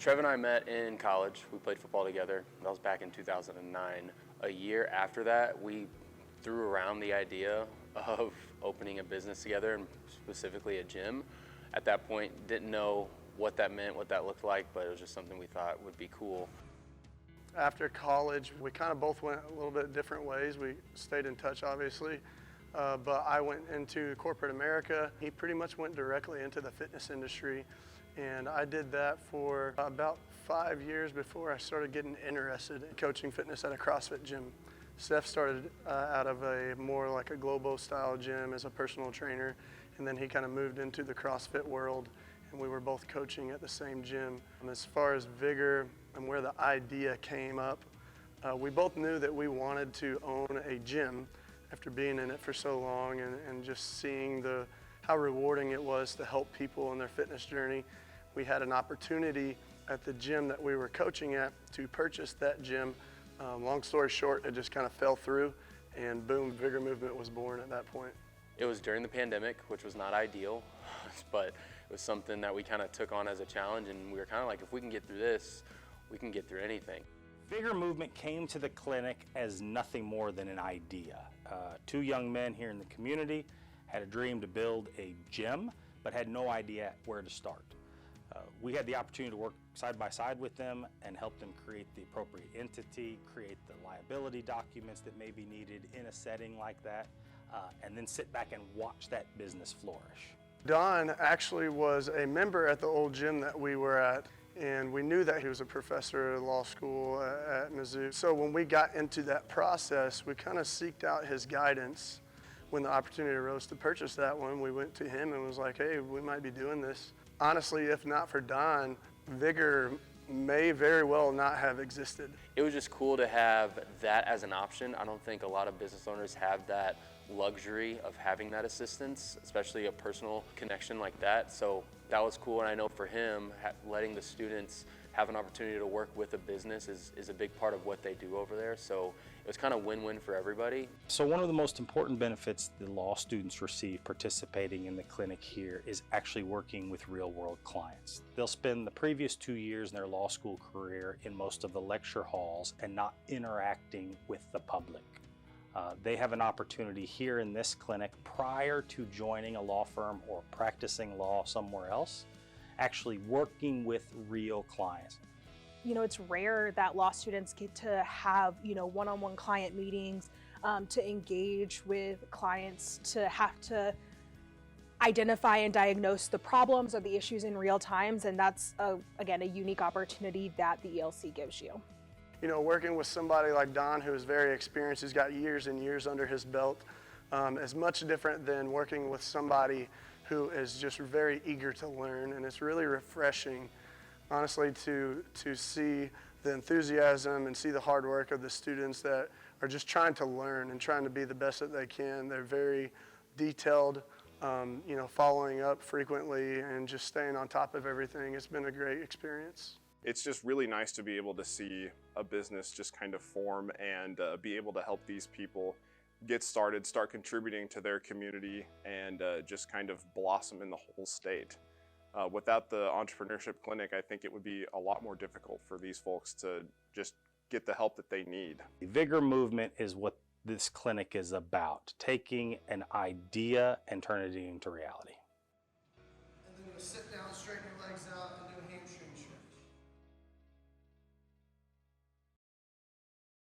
Trev and I met in college. We played football together. That was back in 2009. A year after that, we threw around the idea of opening a business together, and specifically a gym. At that point, didn't know what that meant, what that looked like, but it was just something we thought would be cool. After college, we kind of both went a little bit different ways. We stayed in touch, obviously, but I went into corporate America. He pretty much went directly into the fitness industry, and I did that for about 5 years before I started getting interested in coaching fitness at a CrossFit gym. Steph started out of a more like a Globo style gym as a personal trainer, and then he kind of moved into the CrossFit world, and we were both coaching at the same gym. As far as Vigor and where the idea came up, we both knew that we wanted to own a gym after being in it for so long and just seeing how rewarding it was to help people in their fitness journey. We had an opportunity at the gym that we were coaching at to purchase that gym. Long story short, it just kind of fell through, and boom, Vigor Movement was born at that point. It was during the pandemic, which was not ideal, but it was something that we kind of took on as a challenge, and we were kind of like, if we can get through this, we can get through anything. Vigor Movement came to the clinic as nothing more than an idea. Two young men here in the community had a dream to build a gym, but had no idea where to start. We had the opportunity to work side by side with them and help them create the appropriate entity, create the liability documents that may be needed in a setting like that, and then sit back and watch that business flourish. Don actually was a member at the old gym that we were at, and we knew that he was a professor at law school at Mizzou. So when we got into that process, we kind of seeked out his guidance. When the opportunity arose to purchase that one, we went to him and was like, hey, we might be doing this. Honestly, if not for Don, Vigor may very well not have existed. It was just cool to have that as an option. I don't think a lot of business owners have that luxury of having that assistance, especially a personal connection like that. So that was cool, and I know for him, letting the students have an opportunity to work with a business is a big part of what they do over there. So it was kind of win-win for everybody. So one of the most important benefits the law students receive participating in the clinic here is actually working with real-world clients. They'll spend the previous 2 years in their law school career in most of the lecture halls and not interacting with the public. They have an opportunity here in this clinic prior to joining a law firm or practicing law somewhere else, actually working with real clients. You know, it's rare that law students get to have, one-on-one client meetings, to engage with clients, to have to identify and diagnose the problems or the issues in real time. And that's, again, a unique opportunity that the ELC gives you. You know, working with somebody like Don, who is very experienced, he's got years and years under his belt, is much different than working with somebody who is just very eager to learn. And it's really refreshing, honestly, to see the enthusiasm and see the hard work of the students that are just trying to learn and trying to be the best that they can. They're very detailed, following up frequently and just staying on top of everything. It's been a great experience. It's just really nice to be able to see a business just kind of form and be able to help these people get started, start contributing to their community, and just kind of blossom in the whole state. Without the Entrepreneurship Clinic, I think it would be a lot more difficult for these folks to just get the help that they need. The Vigor Movement is what this clinic is about, taking an idea and turning it into reality. And then you'll sit down, straighten your legs out,